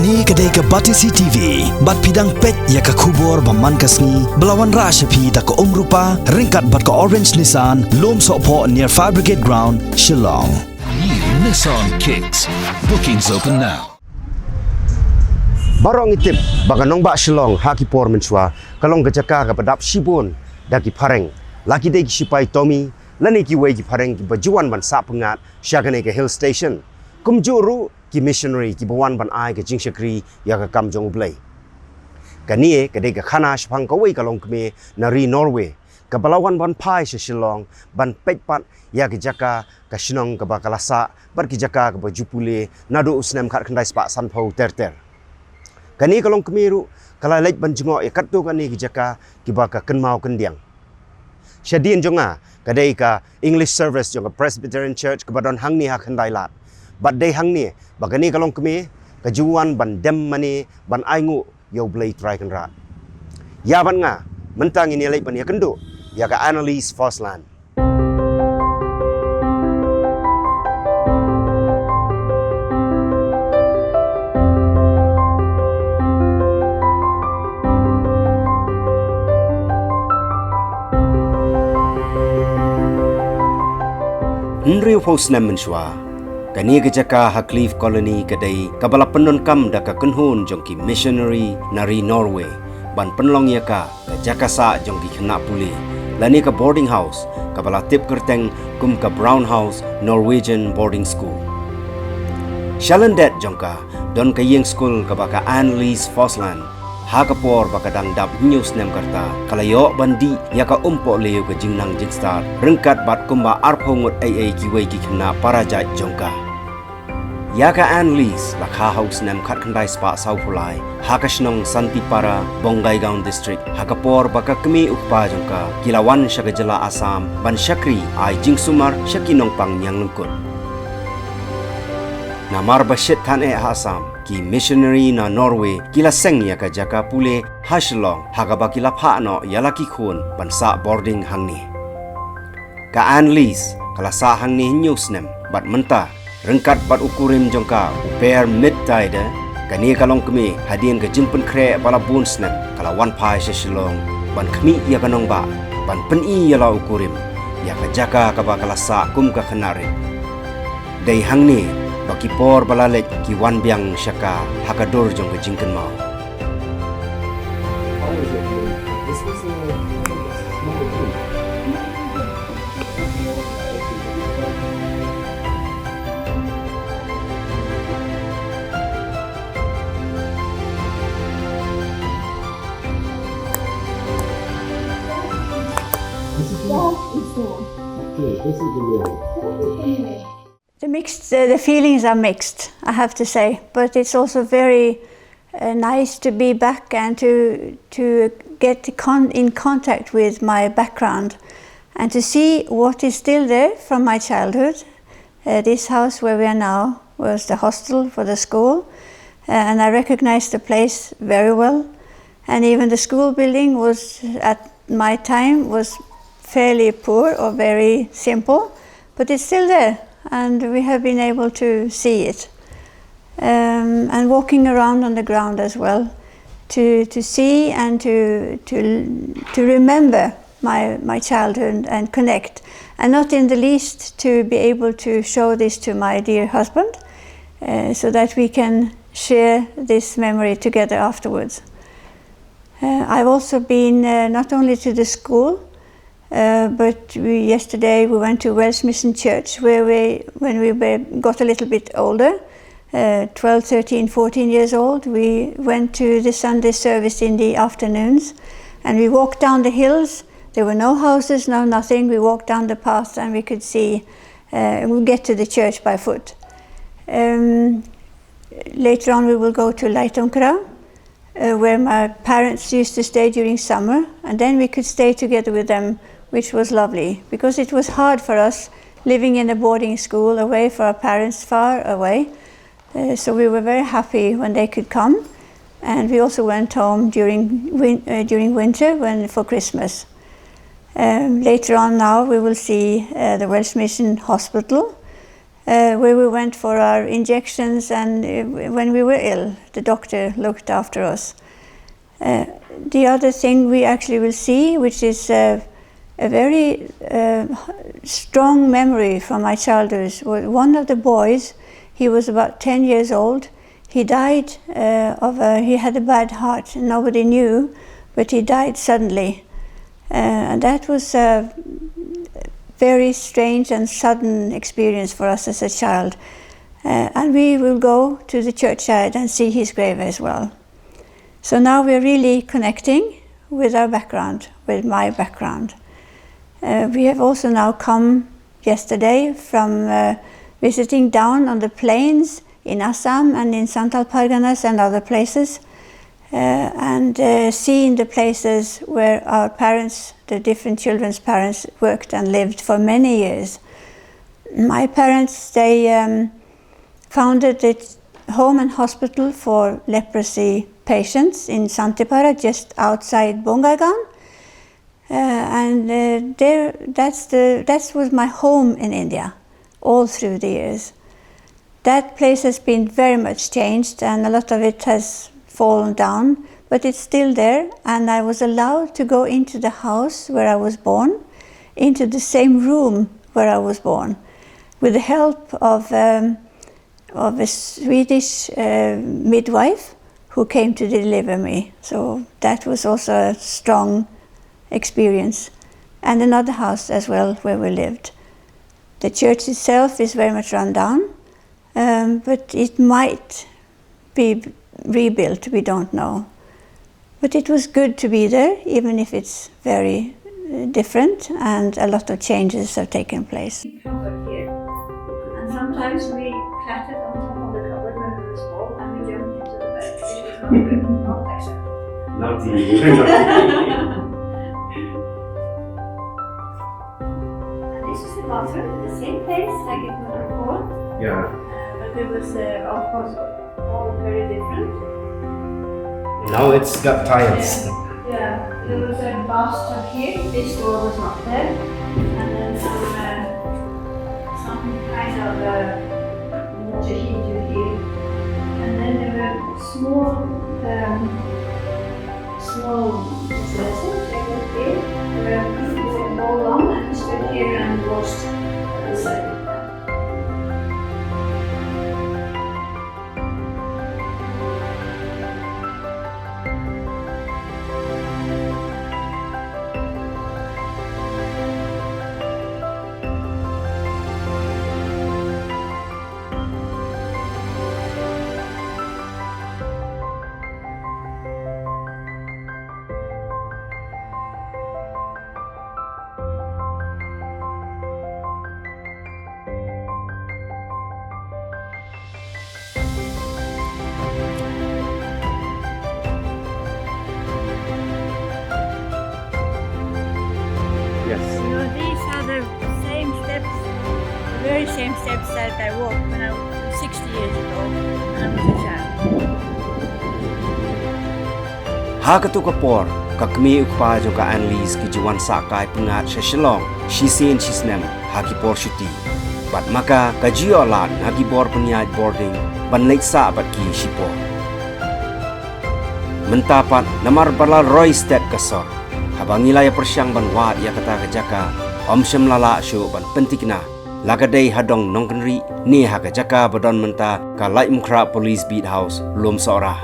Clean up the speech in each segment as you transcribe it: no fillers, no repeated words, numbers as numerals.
Kani kedai ke Batisi TV, bat pidang pet ya ke kubur baman kasni, belawan rashapi da ke rupa, ringkat bat ke orange Nissan, lom sokpo near Fire Brigade Ground, Shillong. New Nissan Kicks. Bookings open now. Barong itip baga Nong ba Shillong haki por mensua, kalong gejaka ke pedap shibun daki pareng, laki deki sipai Tommy, lani ki wei ki pareng ki bajuan ban sa pengat, syagane ke hill station. Kum juru ki Missionary ki bawan ban ai ke Ïingsah ya ke kam jong blai. Kanie ke de ke Khynnah shpang ka wei kalong kme nari Norway. Ke balawan ban pai se Shillong ban pekpat ya ke jaka ke Shillong ke bakalasa bar ki jaka ke bajupule nado Snem khat khandai spa san phau ter. Kani kalong kemiru kala lej ban Jngoh ya kattu kani ki jaka ki baka kenmau kendiang. Hadien Jngoh kadai ka English service jong Presbyterian Church ke badon hang ni ha khandai lat. But day hang ni bagani kalong kemi kejuan ban dem mani ban aingu yo blai try kan rat. Ya ban nga mentang ini lej ban ya kendu ya ka analyze Fosland. Nriu pos Snem mensua kani kejaka Haklif Colony kedai kabala penon kam da ka kenhun jongki Missionary nari Norway ban penlong yaka kejaka sa jongki Khynnah puli lani ka boarding house kabala tip kerteng kum ka Brown House Norwegian boarding school. Shalandet jongka don ka yeng school kabaka Annelies Fosland ha kapor bakadang dap New Snem karta kalayo bandi yaka umpo leo ke jingnang jinstar rengkat bat kumba arphongot ai kiwei ki Khynnah parajat jongka. Yaka Annelies lakha house Snem khat khandai spa sau pulai hakashnong Santipara Bongai Gaon district hakapor baka kemi ukpa jongka kilawan syagajala Assam ban syakri ai jingsumar syakinong pang yang lengkut. Namar basyet than Assam ki Missionary na Norway kila seng ya ka jaka pule Shillong hagaba kila pha no yalaki khun bansa boarding hangni ka Annelies kala sa hangni New Snem bat menta rengkat bat ukurim jongka uper mid-tide kani kalong kemi Hadien ke jingpen kre bala bun Snem kala wan pai se Shillong ban kemi ya kanong ba ban peni yala ukurim ya ka jaka ka ba kala sa kum ka Khynnah dei hangni baki por balalek ki wan biang syaka hakadur jong ke jingken mau. The feelings are mixed, I have to say, but it's also very nice to be back and to get in contact with my background and to see what is still there from my childhood. This house where we are now was the hostel for the school, and I recognize the place very well. And even the school building was, at my time, was fairly poor or very simple, but it's still there. And we have been able to see it, and walking around on the ground as well, to see and to remember my childhood and connect, and not in the least to be able to show this to my dear husband, so that we can share this memory together afterwards. I've also been not only to the school, but yesterday we went to Welsh Mission Church, where when we got a little bit older, 12, 13, 14 years old, we went to the Sunday service in the afternoons, and we walked down the hills. There were no houses, no nothing. We walked down the path and we could see, we'll get to the church by foot. Later on we will go to Ïingsah, where my parents used to stay during summer, and then we could stay together with them, which was lovely, because it was hard for us living in a boarding school away from our parents, far away. So we were very happy when they could come, and we also went home during winter for Christmas. Later on now we will see the Welsh Mission Hospital, where we went for our injections, and when we were ill, the doctor looked after us. The other thing we actually will see, which is a very strong memory from my childhood, was one of the boys. He was about 10 years old. He died he had a bad heart. Nobody knew, but he died suddenly. And that was a very strange and sudden experience for us as a child. And we will go to the churchyard and see his grave as well. So now we're really connecting with our background, with my background. We have also now come yesterday from visiting down on the plains in Assam and in Santal Parganas and other places, and seeing the places where our parents, the different children's parents, worked and lived for many years. My parents, they founded a home and hospital for leprosy patients in Santipara, just outside Bongaigaon. That was my home in India all through the years. That place has been very much changed, and a lot of it has fallen down, but it's still there, and I was allowed to go into the house where I was born, into the same room where I was born, with the help of a Swedish midwife who came to deliver me. So that was also a strong experience. And another house as well where we lived. The church itself is very much run down, but it might be rebuilt, we don't know. But it was good to be there, even if it's very different, and a lot of changes have taken place. Cupboard here, and sometimes we clattered on top of the cupboard when we were small, and we jumped into the bed. It was not good, not acceptable. And this is the bathroom, the same place like it was before. Yeah. But it was, of course, all very different. Now it's got tiles. Yeah, there was a bathtub here. This door was not there, and then some kind of water heater here, and then there were small vessels here. There were people all along, and we stood here and washed the side. Very same steps that I walked when I was 60 years ago when I was a child. Hagatu kapor kakmi ukpa jo ka anlis ki juwan sakai pengat Shillong Shiseen Snem hagi por shuti bat maka kajiolan hagi bor penyaj boarding ban leksa bat ki shipor mentapat namar balal roy step kasor habangilaya persyang ban wat ya kata kajaka om semlala syu ban pentikna lagadai hadong nongkenri ni hakajaka badon menta ka light mukra police beat house lom sora.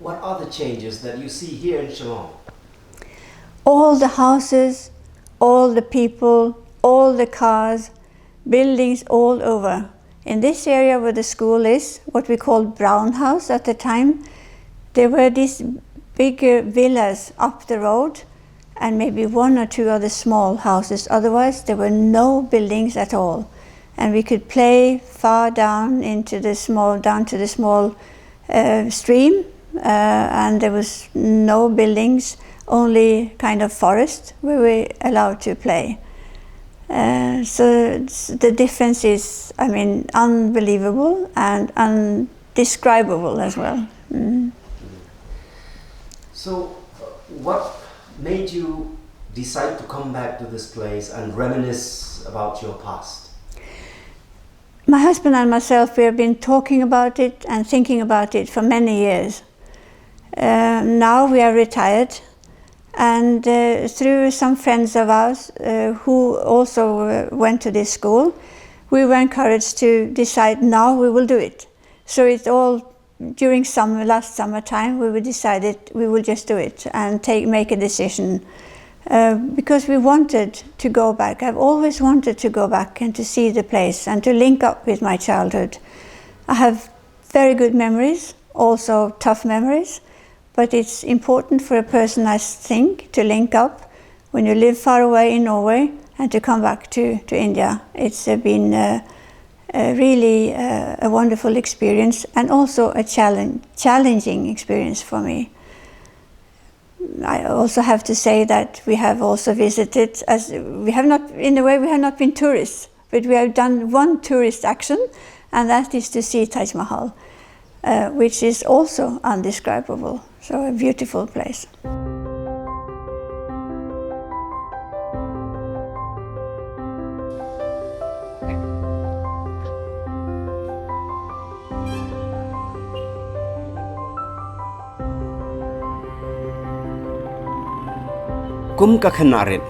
What are the changes that you see here in Shillong? All the houses, all the people, all the cars, buildings all over. In this area where the school is, what we called Brown House at the time, there were these bigger villas up the road and maybe one or two other small houses. Otherwise, there were no buildings at all. And we could play far down into the small, stream, and there was no buildings, only kind of forest where we were allowed to play. So the difference is, I mean, unbelievable and undescribable as well. Mm. So, what made you decide to come back to this place and reminisce about your past? My husband and myself, we have been talking about it and thinking about it for many years. Now we are retired, and through some friends of ours who also went to this school, we were encouraged to decide now we will do it. So it's all during last summertime we decided we will just do it and make a decision. Because we wanted to go back. I've always wanted to go back and to see the place and to link up with my childhood. I have very good memories, also tough memories, but it's important for a person, I think, to link up when you live far away in Norway and to come back to India. It's been really a wonderful experience and also a challenging experience for me. I also have to say that we have also visited, as we have not, in a way we have not been tourists, but we have done one tourist action, and that is to see Taj Mahal, which is also undescribable, so a beautiful place. Kum ka Khynnah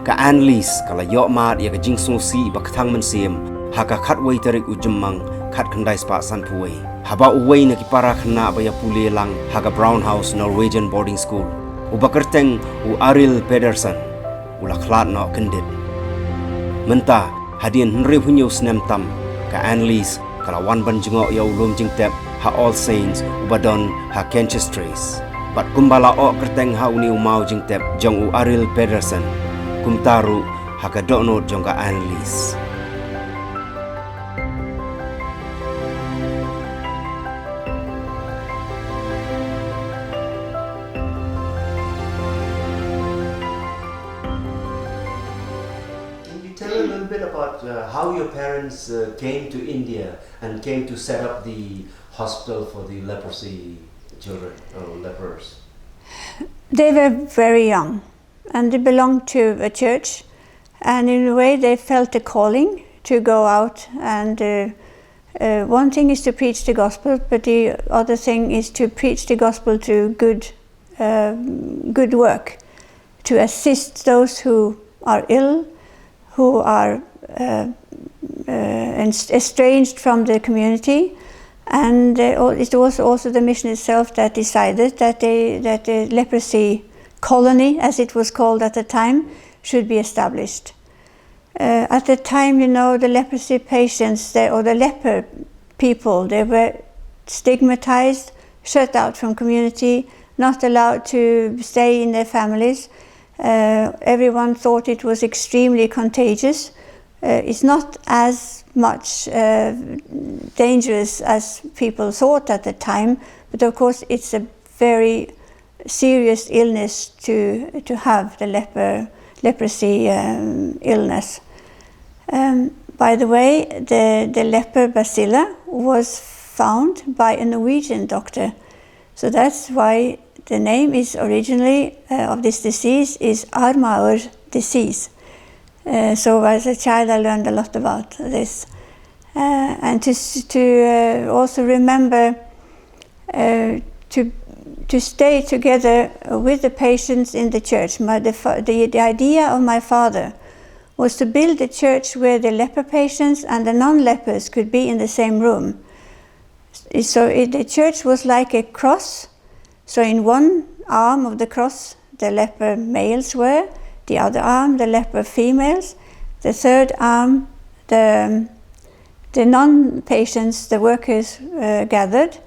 ka Annelies kala yok mat ya ka Ïingsah si ba thang man sim ha ka khat wei tarik ujemmang khat khandai spa san puwei haba uwei na ki para Khynnah ba ya pule lang ha ka Brown House Norwegian boarding school u ba kerteng u Arild Pedersen u la khlat no kendit menta Hadien nre hunyo Snem tam ka Annelies kala wan ban Jngoh ya ulum jingtep ha All Saints u ba don ha Kenchestries But kumbala o kerteng ha uni umau jingtep jong u Arild Pedersen kumtaru haka dono jong ka Annelies. Can you tell a little bit about how your parents came to India and came to set up the hospital for the leprosy children or lepers? They were very young and they belonged to a church, and in a way they felt a calling to go out and one thing is to preach the gospel, but the other thing is to preach the gospel to good work, to assist those who are ill, who are estranged from the community. And it was also the mission itself that decided that the leprosy colony, as it was called at the time, should be established. At the time, you know, the leprosy patients, or the leper people, they were stigmatized, shut out from community, not allowed to stay in their families. Everyone thought it was extremely contagious. It's not as much dangerous as people thought at the time, but of course it's a very serious illness to have the leprosy illness. By the way, the leper bacilla was found by a Norwegian doctor, so that's why the name is originally of this disease is Armaur disease. So as a child I learned a lot about this. And to also remember to stay together with the patients in the church. The idea of my father was to build a church where the leper patients and the non-lepers could be in the same room. So the church was like a cross. So in one arm of the cross the leper males were, the other arm the leper females, the third arm the non-patients, the workers gathered,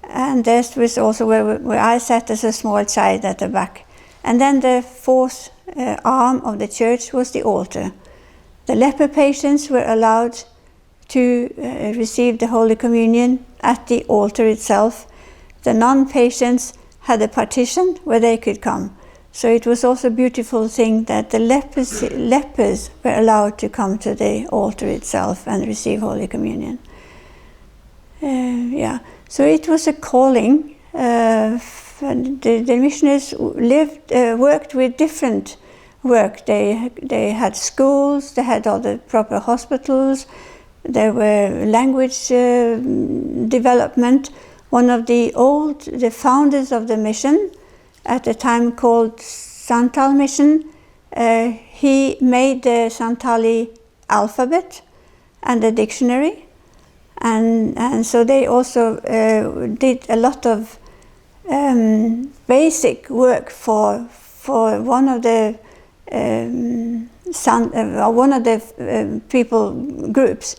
and this was also where I sat as a small child at the back. And then the fourth arm of the church was the altar. The leper patients were allowed to receive the Holy Communion at the altar itself. The non-patients had a partition where they could come. So it was also a beautiful thing that the lepers were allowed to come to the altar itself and receive Holy Communion. So it was a calling the missionaries worked with different work. They had schools, they had all the proper hospitals, there were language development. One of the founders of the mission, at the time called Santal Mission, he made the Santali alphabet and the dictionary, and so they also did a lot of basic work for one of the people groups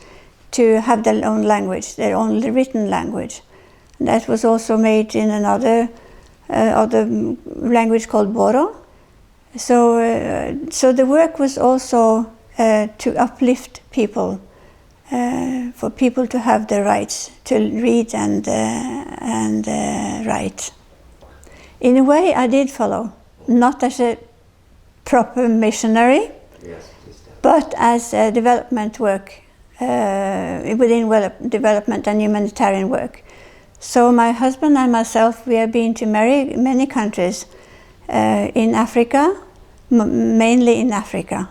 to have their own language, their own written language. And that was also made in another other language called Boro. So the work was also to uplift people, for people to have the rights to read and write. In a way, I did follow, not as a proper missionary, but as a development work, within development and humanitarian work. So my husband and myself, we have been to many countries in Africa, mainly in Africa.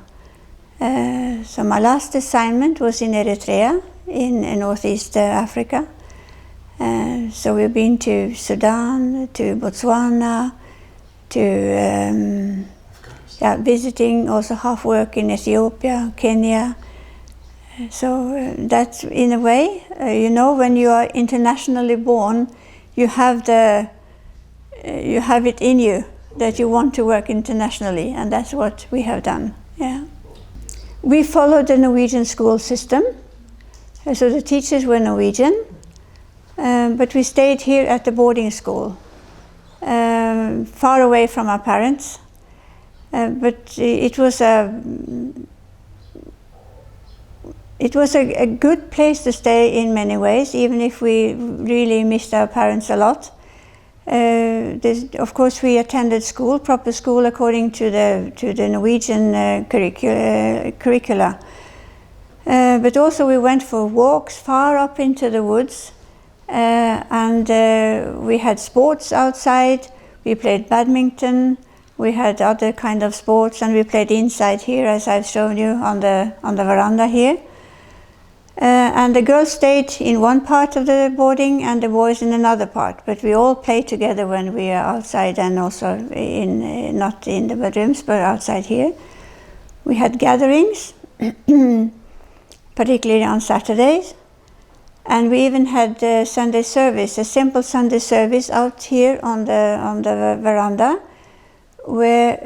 So my last assignment was in Eritrea, in northeast Africa. So we've been to Sudan, to Botswana, to visiting, also half work in Ethiopia, Kenya. So that's in a way, when you are internationally born, you have it in you that you want to work internationally, and that's what we have done. Yeah, we followed the Norwegian school system, so the teachers were Norwegian, but we stayed here at the boarding school, far away from our parents. But it was a good place to stay in many ways, even if we really missed our parents a lot. Of course, we attended school, proper school, according to the Norwegian curricula. But also we went for walks far up into the woods, and we had sports outside. We played badminton. We had other kind of sports, and we played inside here, as I've shown you on the veranda here. And the girls stayed in one part of the boarding and the boys in another part, but we all played together when we are outside, and also not in the bedrooms, but outside here. We had gatherings, particularly on Saturdays, and we even had Sunday service, a simple Sunday service out here on the veranda, where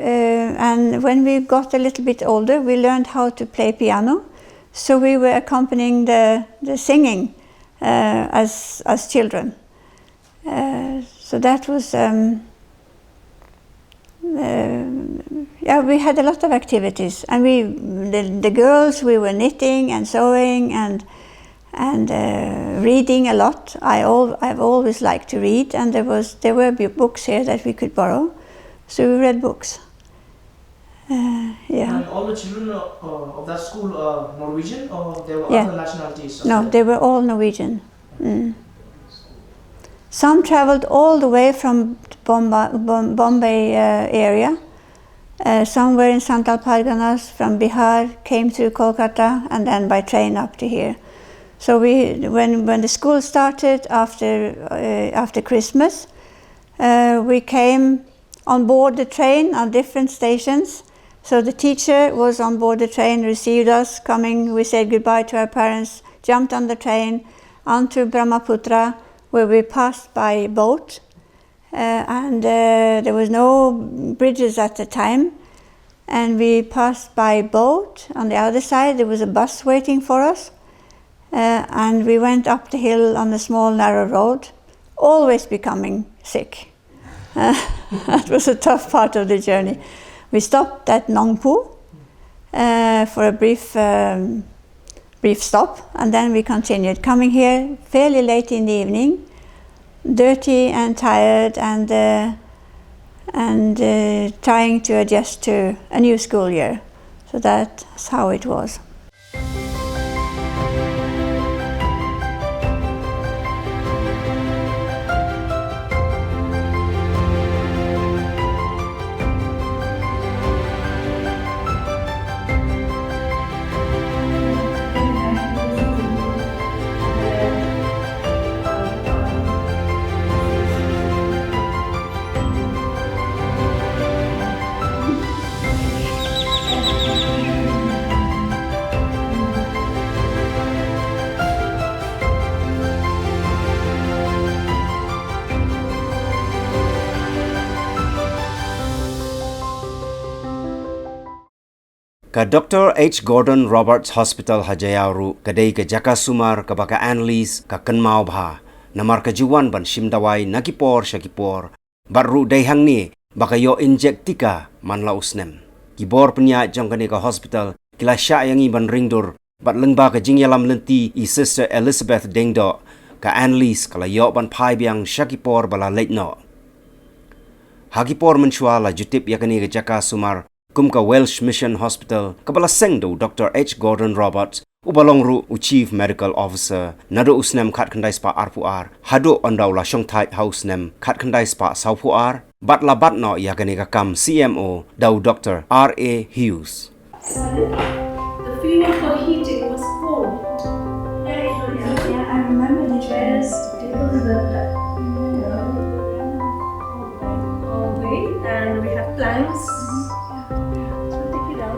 and when we got a little bit older, we learned how to play piano. So we were accompanying the singing as children. So that was, we had a lot of activities, and the girls, we were knitting and sewing and reading a lot. I've always liked to read, and there were books here that we could borrow, so we read books. And all the children of that school are Norwegian, or there were other nationalities? No, they were all Norwegian. Mm. Some traveled all the way from Bombay area. Some were in Santal Parganas from Bihar, came through Kolkata, and then by train up to here. So when the school started after Christmas, we came on board the train on different stations. So the teacher was on board the train, received us coming. We said goodbye to our parents, jumped on the train onto Brahmaputra, where we passed by boat, and there was no bridges at the time. And we passed by boat. On the other side, there was a bus waiting for us, and we went up the hill on a small narrow road, always becoming sick. That was a tough part of the journey. We stopped at Nong for a brief stop, and then we continued. Coming here fairly late in the evening, dirty and tired, and trying to adjust to a new school year. So that's how it was. Ka Dr. H. Gordon Roberts Hospital Hajayaru kadai ke Jaka Sumar ka baka Annalise ka Kenmau Bha namar ka Juwan ban Shimdawai nakipor syakipor baru daihang ni baka yo inject tika manla usnem. Kibor penya jong kani ka hospital kila sya yangi ban ringdur bat lengba ka jingyalam lenti I Sister Elizabeth Dengdo ka Annalise kala yo ban pai biang syakipor bala late no. Hakipor menshua la jutip yakani ka Jaka Sumar kum ka Welsh Mission Hospital kabala sengdo Dr. H. Gordon Roberts ubalong ru Chief Medical Officer nado usnem khat khandai spa arpuar hado ondaw la shongthai house nem khat khandai spa saupuar bat la bat no yakani ka kam CMO daw Dr. R.A. Hughes. The feeling for heating was cold. Yeah, I remember the Yes, it was hallway, and we have planks. So take it out.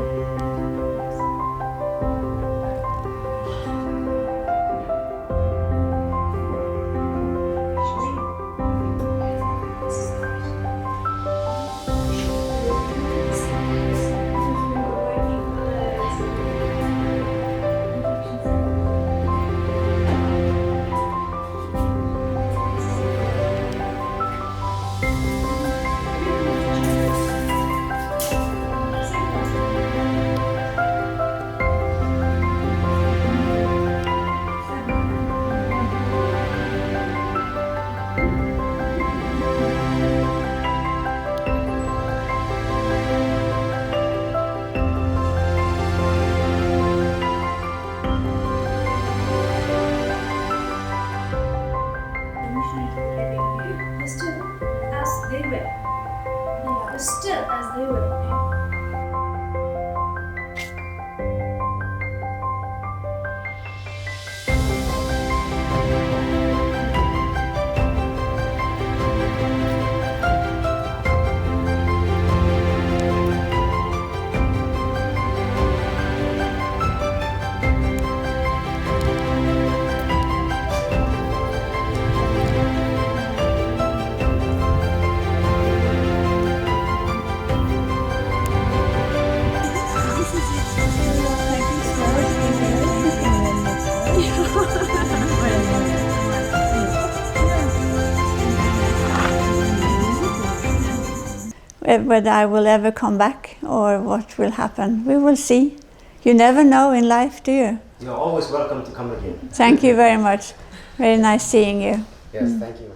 Still as they were. Whether I will ever come back or what will happen, we will see. You never know in life, do you? You're always welcome to come again. Thank you very much. Very nice seeing you. Yes, thank you.